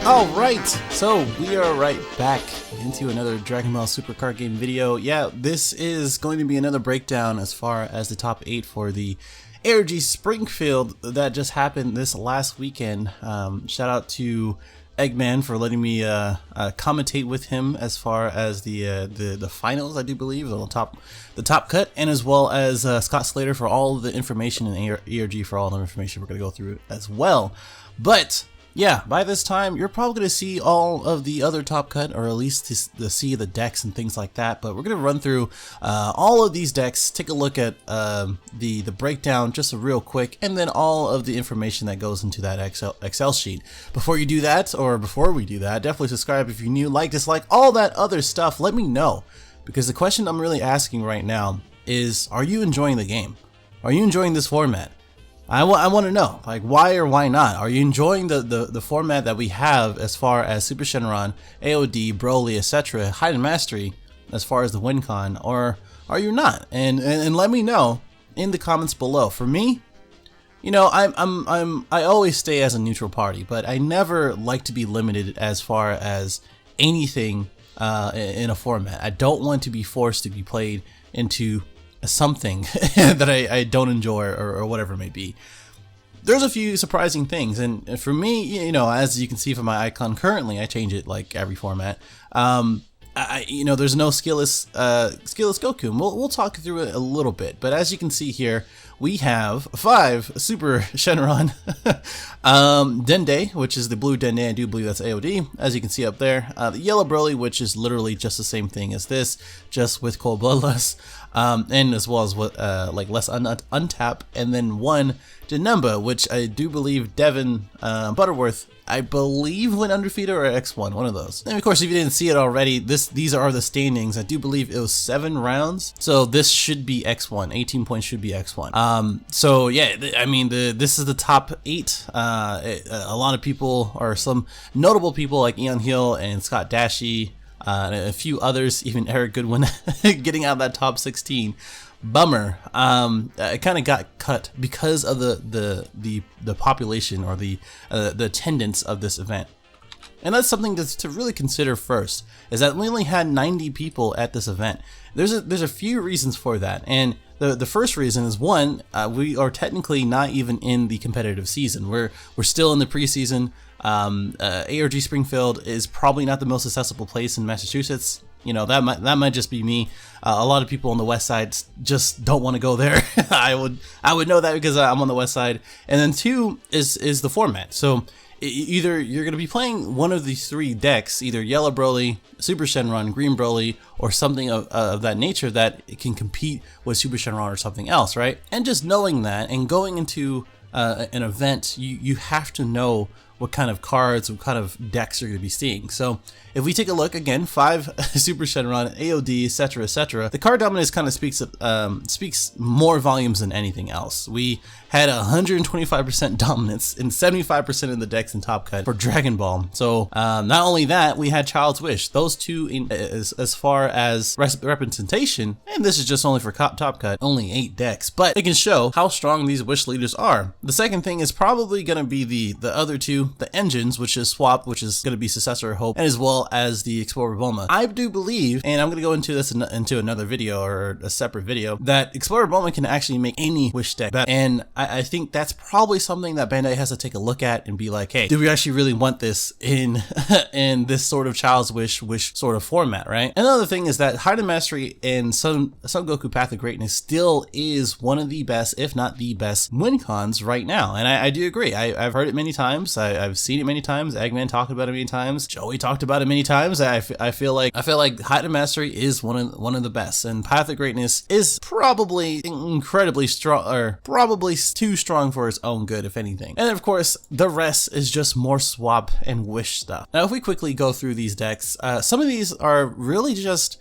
Alright, so we are right back into another Dragon Ball Super card game video. Yeah, this is going to be another breakdown as far as the top 8 for the ARG Springfield that just happened this last weekend. Shout out to Eggman for letting me commentate with him as far as the finals, I do believe, the top cut, and as well as Scott Slater for all of the information, and ARG for all the information we're going to go through as well. But yeah, by this time you're probably going to see all of the other top cut, or at least to see the decks and things like that. But we're going to run through all of these decks, take a look at the breakdown just real quick, and then all of the information that goes into that Excel sheet. Before you do that, or before we do that, definitely subscribe if you're new, like, dislike, all that other stuff. Let me know, because the question I'm really asking right now is, are you enjoying the game? Are you enjoying this format? I want to know, like, why or why not? Are you enjoying the format that we have as far as Super Shenron, AOD, Broly, etc., Hidden Mastery, as far as the win con, or are you not? And let me know in the comments below. For me, you know, I always stay as a neutral party, but I never like to be limited as far as anything in a format. I don't want to be forced to be played into something that I don't enjoy, or whatever it may be. There's a few surprising things, and for me, you know, as you can see from my icon currently, I change it like every format. You know, there's no skillless Goku. We'll talk through it a little bit, but as you can see here, we have 5 Super Shenron Dende, which is the blue Dende. I do believe that's AOD, as you can see up there. The yellow Broly, which is literally just the same thing as this, just with cold bloodless, and as well as what like less untap, and then 1 Janemba, which I do believe Devin Butterworth, I believe, went undefeated, or X1, one of those. And of course, if you didn't see it already, these are the standings. I do believe it was 7 rounds, so this should be X1. 18 points should be X1. So yeah, I mean, this is the top 8. A lot of people, or some notable people like Eon Hill and Scott Dashi, and a few others, even Eric Goodwin, getting out of that top 16. Bummer. It kind of got cut because of the population, or the attendance of this event. And that's something to really consider first, is that we only had 90 people at this event. There's a few reasons for that, and the first reason is, one, we are technically not even in the competitive season. We're still in the preseason. ARG Springfield is probably not the most accessible place in Massachusetts. You know, that might just be me. A lot of people on the west side just don't want to go there. I would know that because I'm on the west side. And then 2 is the format. So either you're going to be playing one of these 3 decks, either Yellow Broly, Super Shenron, Green Broly, or something of that nature that can compete with Super Shenron or something else, right? And just knowing that and going into an event, you have to know what kind of cards, what kind of decks you're going to be seeing. So if we take a look again, 5 Super Shenron, AOD, etc., etc., the card dominance kind of speaks more volumes than anything else. We had 125% dominance and 75% of the decks in Top Cut for Dragon Ball. So not only that, we had Child's Wish. Those two, as far as representation, and this is just only for Top Cut, only 8 decks, but it can show how strong these Wish leaders are. The second thing is probably going to be the other 2, the engines, which is Swap, which is going to be Successor Hope, and as well as the Explorer Bulma. I do believe, and I'm going to go into this into another video, or a separate video, that Explorer Bulma can actually make any Wish deck better. And I think that's probably something that Bandai has to take a look at and be like, hey, do we actually really want this in in this sort of Child's Wish sort of format, right? Another thing is that Hidden Mastery and Son Goku Path of Greatness still is one of the best, if not the best, win cons right now. And I do agree. I've heard it many times. I've seen it many times. Eggman talked about it many times. Joey talked about it many times. I feel like Hidden Mastery is one of the best, and Path of Greatness is probably incredibly strong, or probably too strong for its own good, if anything. And of course, the rest is just more Swap and Wish stuff. Now, if we quickly go through these decks, some of these are really just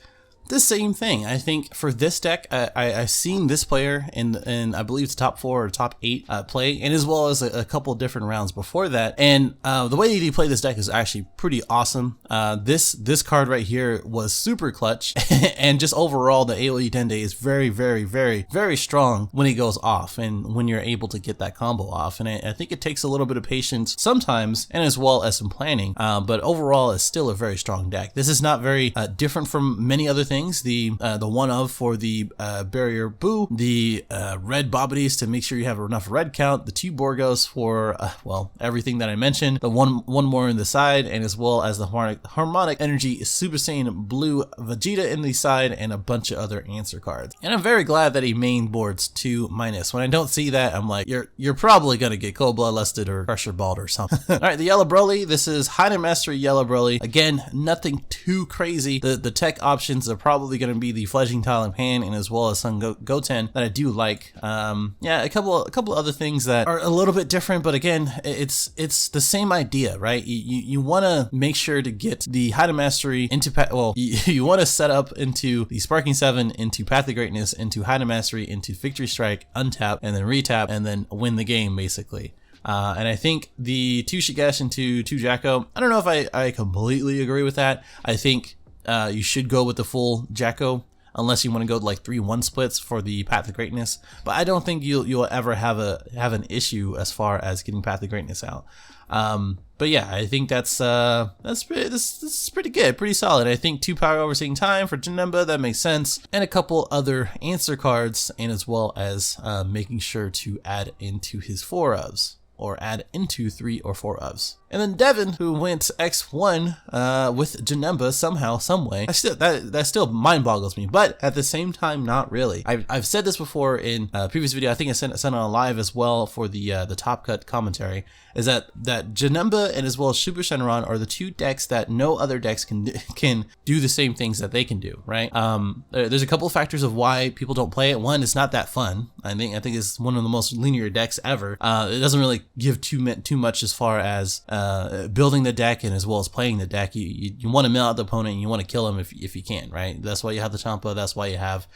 the same thing. I think for this deck, I've seen this player in I believe it's top 4 or top 8 play, and as well as a couple different rounds before that. And the way that he played this deck is actually pretty awesome. This card right here was super clutch, and just overall the AoE Dende is very, very, very, very strong when he goes off, and when you're able to get that combo off. And I think it takes a little bit of patience sometimes, and as well as some planning. But overall, it's still a very strong deck. This is not very different from many other things. The one of for the barrier boo, the red Bobbitties to make sure you have enough red count, the 2 Borgos for well, everything that I mentioned, the one more in the side, and as well as the harmonic energy Super Saiyan blue Vegeta in the side, and a bunch of other answer cards. And I'm very glad that he main boards 2-. When I don't see that, I'm like, you're probably gonna get Cold Bloodlusted or Crusher Balled or something. All right, the Yellow Broly. This is Hide Mastery Yellow Broly. Again, nothing too crazy. The tech options are probably going to be the Fledgling Talon Pan, and as well as Sun Goten that I do like. Yeah, a couple other things that are a little bit different, but again, it's the same idea, right? You want to make sure to get the Hide Mastery into you want to set up into the Sparking 7, into Path of Greatness, into Hide Mastery, into Victory Strike, untap, and then retap, and then win the game basically. And I think the 2 Shigesh into 2 Jacko, I don't know if I completely agree with that. I think you should go with the full Jacko, unless you want to go to like 3-1 splits for the Path of Greatness. But I don't think you'll ever have an issue as far as getting Path of Greatness out. But yeah, I think this is pretty good, pretty solid. I think 2 Power Overseeing Time for Janemba, that makes sense, and a couple other answer cards, and as well as making sure to add into his 4-ofs, or add into 3 or 4-ofs. And then Devin, who went X1 with Janemba somehow, some way. That still mind boggles me, but at the same time, not really. I've said this before in a previous video. I think I sent on a live as well for the Top Cut commentary. Is that Janemba and as well as Super Shenron are the 2 decks that no other decks can do the same things that they can do, right? There's a couple of factors of why people don't play it. One, it's not that fun. I think it's one of the most linear decks ever. It doesn't really give too much as far as building the deck and as well as playing the deck. You want to mill out the opponent and you want to kill him if you can, right? That's why you have the Champa, that's why you have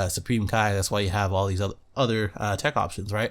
Supreme Kai, that's why you have all these other tech options, right?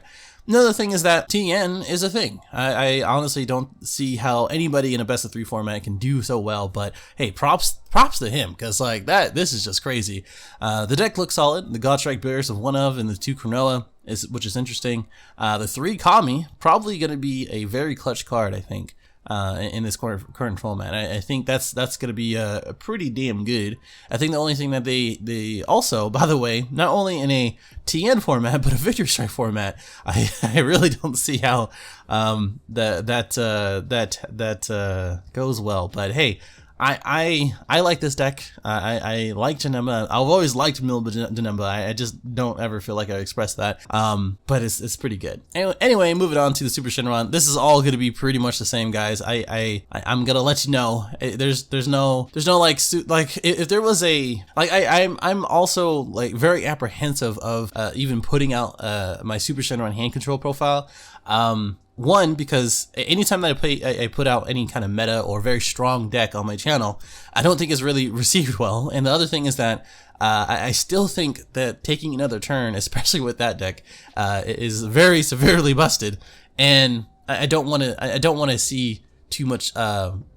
Another thing is that TN is a thing. I honestly don't see how anybody in a best of 3 format can do so well, but hey, props to him, because like this is just crazy. The deck looks solid. The Godstrike Bears of 1 of and the 2 Cronoa, which is interesting. The 3 Kami, probably going to be a very clutch card, I think. In this current format, I think that's going to be a pretty damn good. I think the only thing that they also, by the way, not only in a TN format but a Victory Strike format, I really don't see how that goes well. But hey, I like this deck. I like Janemba. I've always liked Janemba. I just don't ever feel like I express that. But it's pretty good. Anyway, moving on to the Super Shenron. This is all gonna be pretty much the same, guys. I'm gonna let you know. There's no like if there was a like I'm also like very apprehensive of even putting out my Super Shenron hand control profile. One, because anytime that I put out any kind of meta or very strong deck on my channel, I don't think it's really received well. And the other thing is that I still think that taking another turn, especially with that deck, is very severely busted. And I don't want to see too much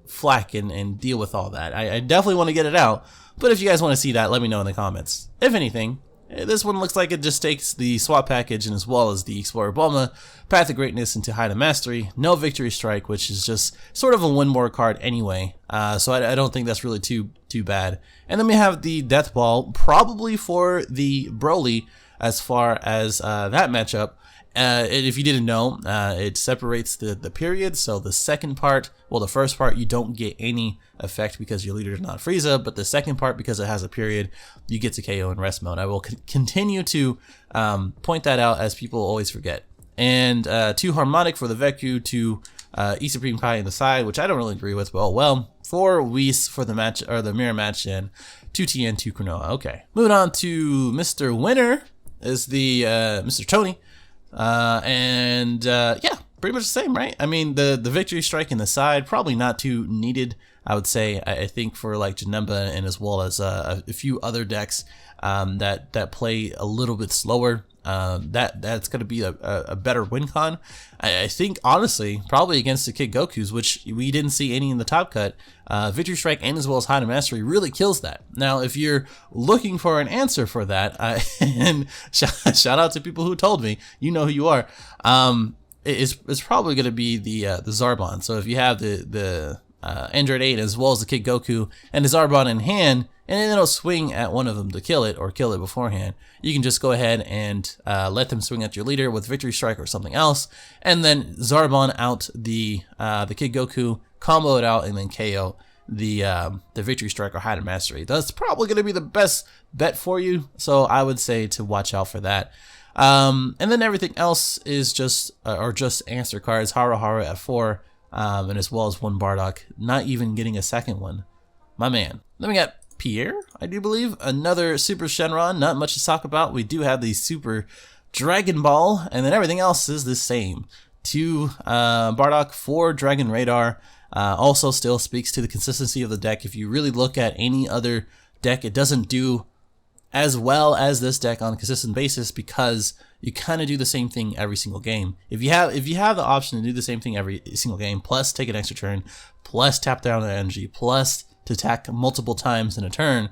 flack and deal with all that. I definitely want to get it out. But if you guys want to see that, let me know in the comments. If anything, this one looks like it just takes the swap package and as well as the Explorer Bulma, Path of Greatness into Hide Mastery, no Victory Strike, which is just sort of a 1 more card anyway. So I don't think that's really too bad. And then we have the Death Ball, probably for the Broly as far as that matchup. If you didn't know, it separates the period. So the second part, well, the first part, you don't get any effect because your leader is not Frieza, but the second part, because it has a period, you get to KO in rest mode. I will continue to point that out as people always forget. And 2 Harmonic for the Veku, 2 E Supreme Kai in the side, which I don't really agree with, but oh well. 4 Whis for the match, or the mirror match, and 2 TN, 2 Cronoa. Okay, moving on to Mr. Winner is the Mr. Tony. Yeah, pretty much the same, right? I mean, the Victory Strike in the side, probably not too needed I would say. I think for like Janemba and as well as a few other decks that play a little bit slower, that's going to be a better win con. I think honestly probably against the Kid Gokus, which we didn't see any in the top cut. Victory Strike and as well as Hide and Mastery really kills that. Now if you're looking for an answer for that, and shout out to people who told me, you know who you are, it's probably going to be the Zarbon. So if you have the Android 8 as well as the Kid Goku and the Zarbon in hand, and then it'll swing at one of them to kill it or kill it beforehand, you can just go ahead and let them swing at your leader with Victory Strike or something else, and then Zarbon out the Kid Goku, combo it out, and then KO the Victory Strike or Hide and Mastery. That's probably going to be the best bet for you, so I would say to watch out for that. And then everything else is just answer cards. Haru Haru at 4, and as well as 1 Bardock, not even getting a second one. My man. Then we got Pierre, I do believe, another Super Shenron. Not much to talk about. We do have the Super Dragon Ball, and then everything else is the same. 2 Bardock, 4 Dragon Radar. Also still speaks to the consistency of the deck. If you really look at any other deck, it doesn't do as well as this deck on a consistent basis because you kind of do the same thing every single game. If you have the option to do the same thing every single game, plus take an extra turn, plus tap down the energy, plus to attack multiple times in a turn,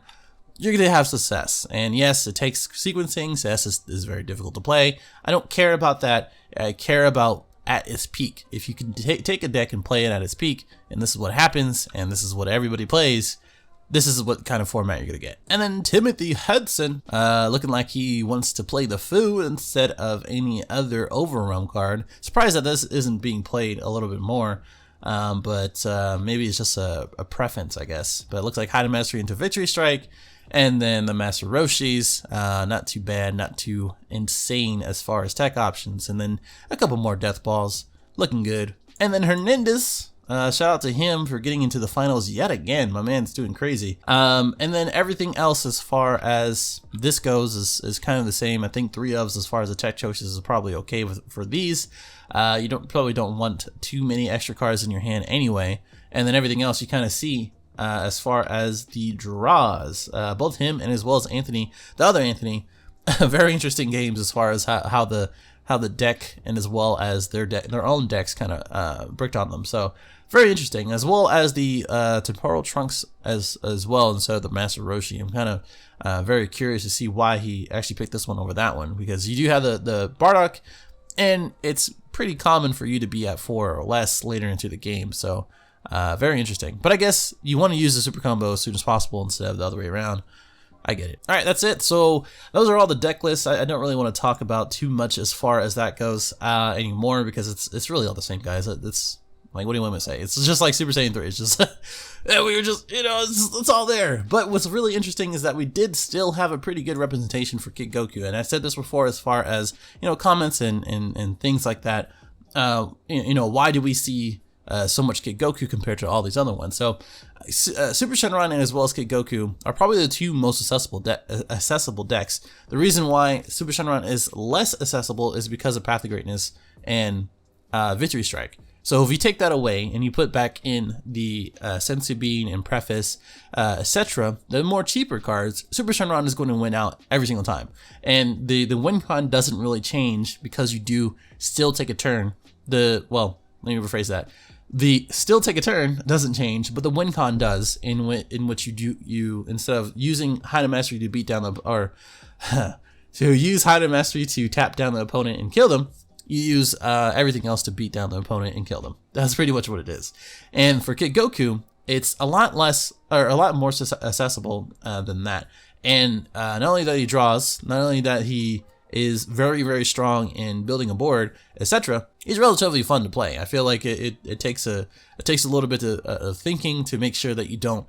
you're going to have success. And yes, it takes sequencing. CS is very difficult to play. I don't care about that. I care about at its peak. If you can take a deck and play it at its peak, and this is what happens, and this is what everybody plays, this is what kind of format you're going to get. And then Timothy Hudson, looking like he wants to play the Fu instead of any other Overwhelm card. Surprised that this isn't being played a little bit more. But maybe it's just a preference, I guess. But it looks like Hide and Mastery into Victory Strike, and then the Master Roshi's, not too bad, not too insane as far as tech options, and then a couple more Death Balls, looking good. And then Hernandez, shout out to him for getting into the finals yet again. My man's doing crazy. And then everything else as far as this goes is kind of the same. I think 3 ofs as far as the tech choices is probably okay for these. You probably don't want too many extra cards in your hand anyway. And then everything else you kind of see as far as the draws. Both him and as well as Anthony, the other Anthony, very interesting games as far as how the deck and as well as their own decks kind of bricked on them. So very interesting, as well as the Temporal Trunks as well instead of the Master Roshi. I'm kind of very curious to see why he actually picked this one over that one, because you do have the Bardock, and it's pretty common for you to be at 4 or less later into the game. So very interesting. But I guess you want to use the super combo as soon as possible instead of the other way around. I get it. All right, that's it. So those are all the deck lists. I don't really want to talk about too much as far as that goes anymore, because it's really all the same, guys. It's like, what do you want me to say? It's just like Super Saiyan 3. It's just we were just, it's all there. But what's really interesting is that we did still have a pretty good representation for Kid Goku, and I said this before as far as comments and things like that. Why do we see so much Kid Goku compared to all these other ones? So Super Shenron and as well as Kid Goku are probably the 2 most accessible decks. The reason why Super Shenron is less accessible is because of Path of Greatness and Victory Strike. So if you take that away and you put back in the Sensu Bean and Preface, etc., the more cheaper cards, Super Shenron is going to win out every single time. And the win con doesn't really change because you do still take a turn. Let me rephrase that. The still take a turn doesn't change, but the win con does, in which you instead of using Hide and Mastery to beat down to use Hide and Mastery to tap down the opponent and kill them, you use everything else to beat down the opponent and kill them. That's pretty much what it is. And for Kid Goku, it's a lot more accessible than that. And not only that he draws, not only that he is very, very strong in building a board, etc., he's relatively fun to play. I feel like it takes a little bit of thinking to make sure that you don't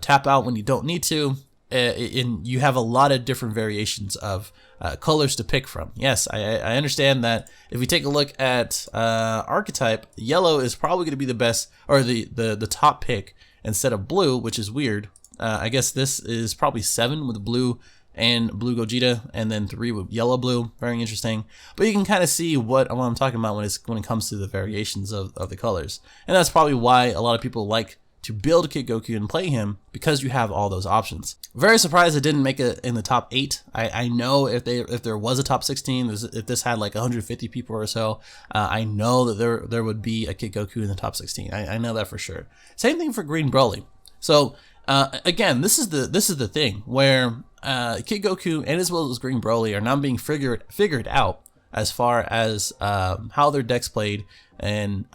tap out when you don't need to. And you have a lot of different variations of colors to pick from. Yes, I understand that if we take a look at archetype, yellow is probably going to be the best, or the top pick instead of blue, which is weird. I guess this is probably 7 with blue and blue Gogeta, and then 3 with yellow blue. Very interesting. But you can kind of see what I'm talking about when it comes to the variations of the colors. And that's probably why a lot of people like to build Kid Goku and play him because you have all those options. Very surprised it didn't make it in the top 8. I know if there was a top 16, if this had like 150 people or so, I know that there would be a Kid Goku in the top 16. I know that for sure. Same thing for Green Broly. So again, this is the thing where Kid Goku and as well as Green Broly are now being figured out as far as how their deck's played and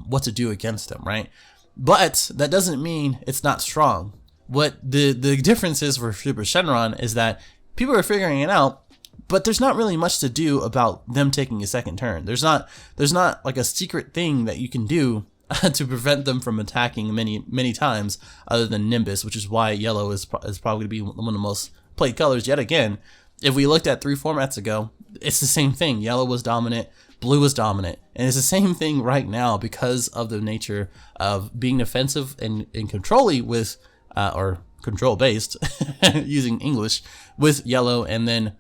what to do against them, right? But that doesn't mean it's not strong. What the difference is for Super Shenron is that people are figuring it out, but there's not really much to do about them taking a second turn. There's not like a secret thing that you can do to prevent them from attacking many times other than Nimbus, which is why yellow is probably going to be one of the most played colors yet again. If we looked at 3 formats ago, it's the same thing. Yellow was dominant, blue was dominant, and it's the same thing right now because of the nature of being defensive and control-y with, or control-based, using English, with yellow, and then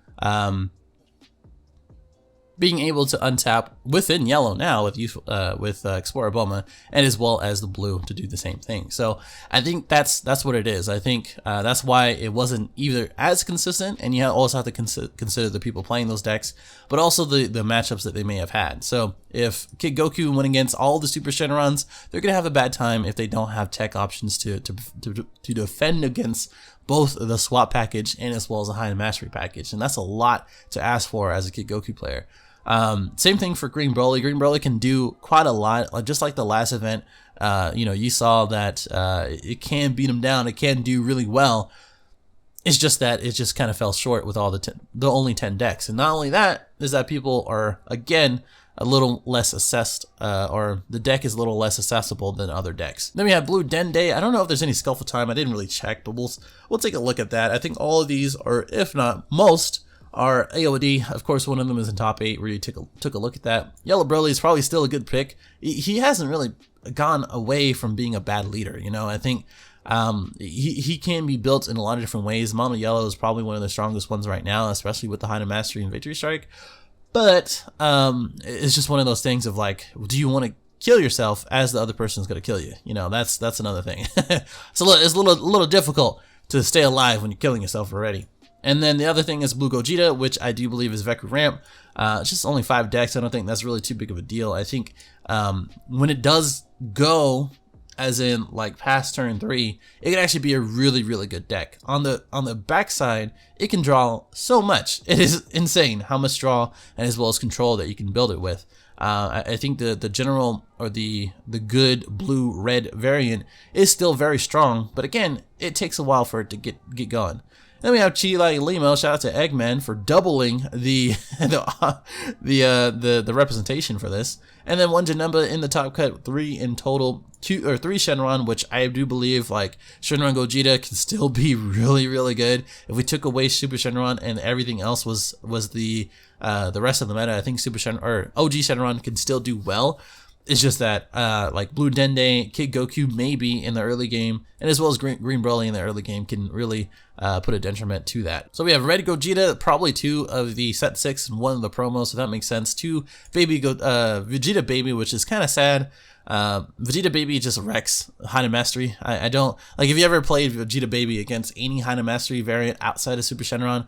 being able to untap within yellow now with Explorer Bulma, and as well as the blue to do the same thing. So I think that's what it is. I think that's why it wasn't either as consistent, and you also have to consider the people playing those decks, but also the matchups that they may have had. So if Kid Goku went against all the Super Shenrons, they're gonna have a bad time if they don't have tech options to defend against both the swap package and as well as the high mastery package, and that's a lot to ask for as a Kid Goku player. Same thing for Green Broly. Green Broly can do quite a lot, just like the last event. You saw that it can beat him down. It can do really well. It's just that it just kind of fell short with all the only 10 decks. And not only that, is that people are again a little less assessed, or the deck is a little less accessible than other decks. Then we have Blue Dende. I don't know if there's any Skullful Time. I didn't really check, but we'll take a look at that. I think all of these, or if not most, are AOD. Of course, one of them is in top 8 where you took a look at that. Yellow Broly is probably still a good pick. He hasn't really gone away from being a bad leader. I think he can be built in a lot of different ways. Mama Yellow is probably one of the strongest ones right now, especially with the High Mastery and Victory Strike. But it's just one of those things of like, do you want to kill yourself as the other person is going to kill you? That's another thing. It's a little difficult to stay alive when you're killing yourself already. And then the other thing is Blue Gogeta, which I do believe is Veku Ramp. It's just only 5 decks. I don't think that's really too big of a deal. I think when it does go, as in like past turn 3, it can actually be a really, really good deck. On the backside, it can draw so much. It is insane how much draw and as well as control that you can build it with. I think the general or the good blue-red variant is still very strong, but again, it takes a while for it to get going. Then we have Chilai Limo. Shout out to Eggman for doubling the representation for this. And then one Janemba in the top cut, 3 in total, 3 Shenron, which I do believe like Shenron Gogeta can still be really, really good. If we took away Super Shenron and everything else was the rest of the meta, I think Super Shenron or OG Shenron can still do well. It's just that like Blue Dende, Kid Goku maybe in the early game, and as well as Green Broly in the early game can really put a detriment to that. So we have Red Gogeta, probably 2 of the set 6 and 1 of the promos, so that makes sense. 2 Vegeta Baby, which is kind of sad. Vegeta Baby just wrecks Hina Mastery. I don't like, if you ever played Vegeta Baby against any Hina Mastery variant outside of Super Shenron,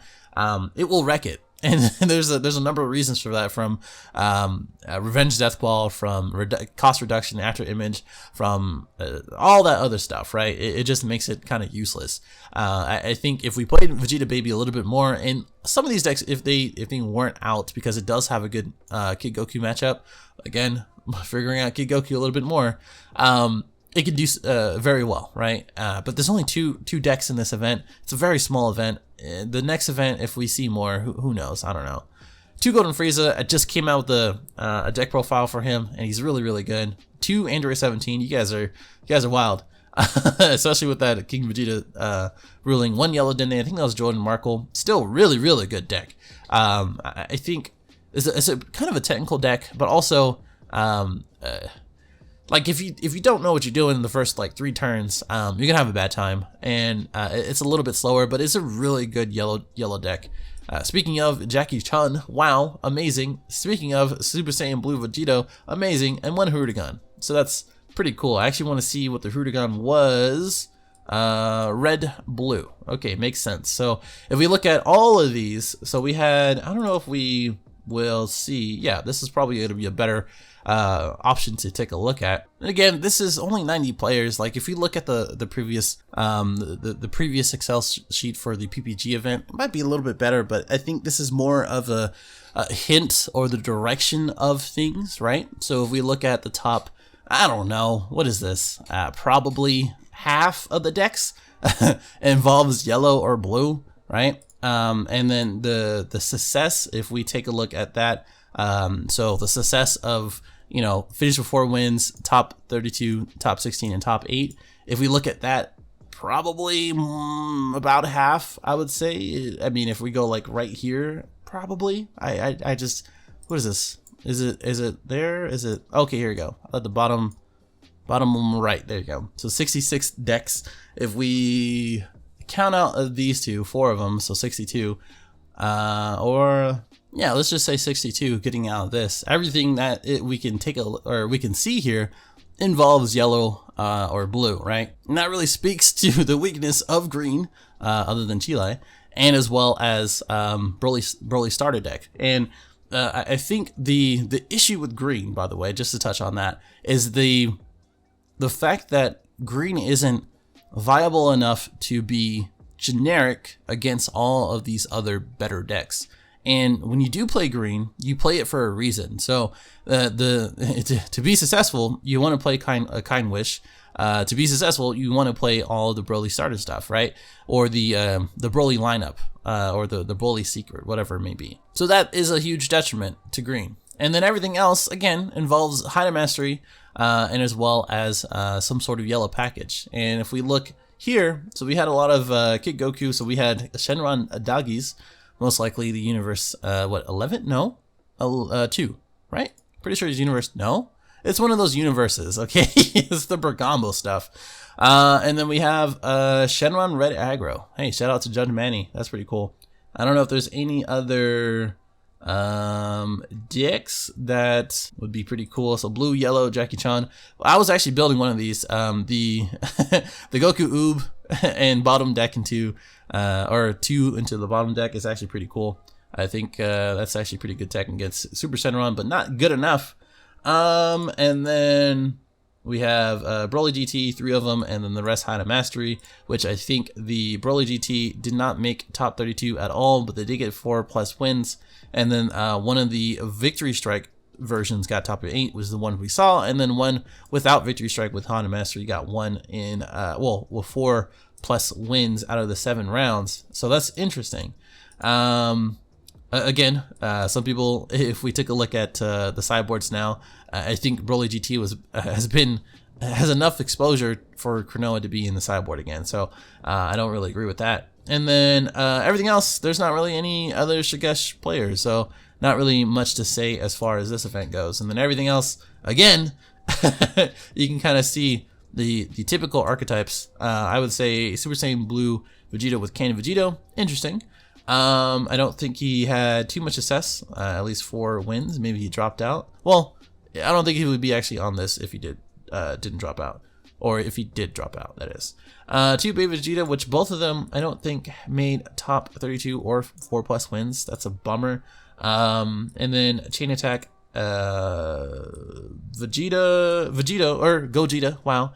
it will wreck it. And there's a number of reasons for that, from Revenge Death Ball, from cost reduction after image, from all that other stuff, right? It just makes it kind of useless. I think if we played Vegeta Baby a little bit more, and some of these decks, if they weren't out, because it does have a good Kid Goku matchup, again, figuring out Kid Goku a little bit more, it could do very well, right? But there's only two decks in this event. It's a very small event. The next event, if we see more, who knows? I don't know. 2 Golden Frieza. I just came out with a deck profile for him, and he's really, really good. 2 Android 17. You guys are wild, especially with that King Vegeta ruling. 1 Yellow Dende. I think that was Jordan Markle. Still really, really good deck. I think it's a kind of a technical deck, but also like if you don't know what you're doing in the first like 3 turns, you're gonna have a bad time, and it's a little bit slower, but it's a really good yellow deck. Speaking of Jackie Chun, wow, amazing. Speaking of Super Saiyan Blue Vegito, amazing, and 1 Huracan. So that's pretty cool. I actually want to see what the Hootagon was. Red, blue. Okay, makes sense. So if we look at all of these, so we had, I don't know if we will see, yeah, this is probably going to be a better option to take a look at. And again, this is only 90 players. Like if you look at the previous the previous Excel sheet for the PPG event, it might be a little bit better, but I think this is more of a hint or the direction of things, right? So if we look at the top, I don't know, what is this? Probably half of the decks involves yellow or blue, right? And then the success, if we take a look at that, so the success of, you know, finish with 4 wins, top 32, top 16, and top 8. If we look at that, probably about half, I would say. I mean, if we go like right here, probably. I just, what is this? Is it there? Is it, okay, here we go. At the bottom right, there you go. So 66 decks. If we count out these two, 4 of them, so 62, or yeah, let's just say 62. Getting out of this, everything that we can take we can see here involves yellow or blue, right? And that really speaks to the weakness of green, other than Chile, and as well as Broly starter deck. And I think the issue with green, by the way, just to touch on that, is the fact that green isn't viable enough to be generic against all of these other better decks. And when you do play green, you play it for a reason. So to be successful, you want to play a kind wish. To be successful, you want to play all the Broly starter stuff, right? Or the Broly lineup, or the Broly secret, whatever it may be. So that is a huge detriment to green. And then everything else, again, involves Hida Mastery, and as well as some sort of yellow package. And if we look here, so we had a lot of Kid Goku, so we had Shenron Adagis, most likely the universe, what, 11? No? 2, right? Pretty sure it's universe, no? It's one of those universes, okay? It's the Bergamo stuff. And then we have Shenron Red Aggro. Hey, shout out to Judge Manny. That's pretty cool. I don't know if there's any other decks that would be pretty cool. So blue, yellow, Jackie Chan. I was actually building one of these. The the Goku Oob and bottom deck into or 2 into the bottom deck is actually pretty cool. I think that's actually pretty good tech against Super Shenron, but not good enough. And then we have Broly GT, 3 of them, and then the rest Hida Mastery, which I think the Broly GT did not make top 32 at all, but they did get 4+ wins. And then one of the Victory Strike versions got top 8, was the one we saw, and then one without Victory Strike with Hida Mastery got 1 in with 4+ wins out of the 7 rounds. So that's interesting. Again, some people, if we take a look at the sideboards now, I think Broly GT has enough exposure for Cronoa to be in the sideboard again. So I don't really agree with that. And then everything else, there's not really any other Shigesh players, so not really much to say as far as this event goes. And then everything else, again, you can kind of see the typical archetypes. I would say Super Saiyan Blue Vegeta with Canon Vegito, interesting. I don't think he had too much success, at least 4 wins. Maybe he dropped out. Well, I don't think he would be actually on this if he didn't drop out. Or if he did drop out, that is. 2 Baby Vegeta, which both of them I don't think made top 32 or 4+ wins. That's a bummer. And then Chain Attack, Vegeta, or Gogeta, wow,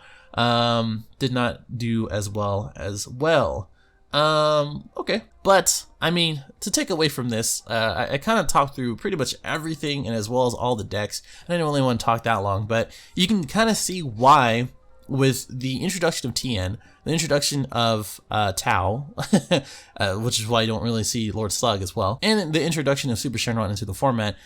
did not do as well. Okay. But, I mean, to take away from this, I kind of talked through pretty much everything and as well as all the decks. I didn't really want to talk that long, but you can kind of see why, with the introduction of TN, the introduction of Tao, which is why you don't really see Lord Slug as well, and the introduction of Super Shenron into the format,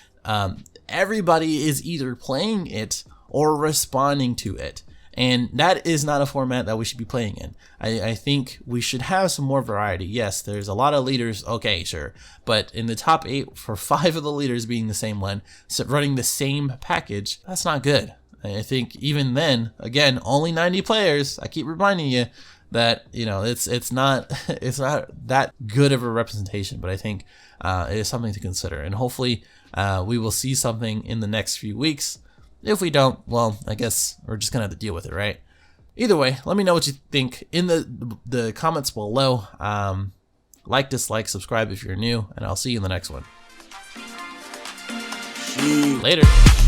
everybody is either playing it or responding to it. And that is not a format that we should be playing in. I think we should have some more variety. Yes, there's a lot of leaders, okay, sure. But in the top 8, for 5 of the leaders being the same one, so running the same package, that's not good. I think even then, again, only 90 players. I keep reminding you that, you know, it's not that good of a representation, but I think it is something to consider. And hopefully we will see something in the next few weeks. If we don't, well, I guess we're just gonna have to deal with it, right? Either way, let me know what you think in the comments below. Like, dislike, subscribe if you're new, and I'll see you in the next one. Later.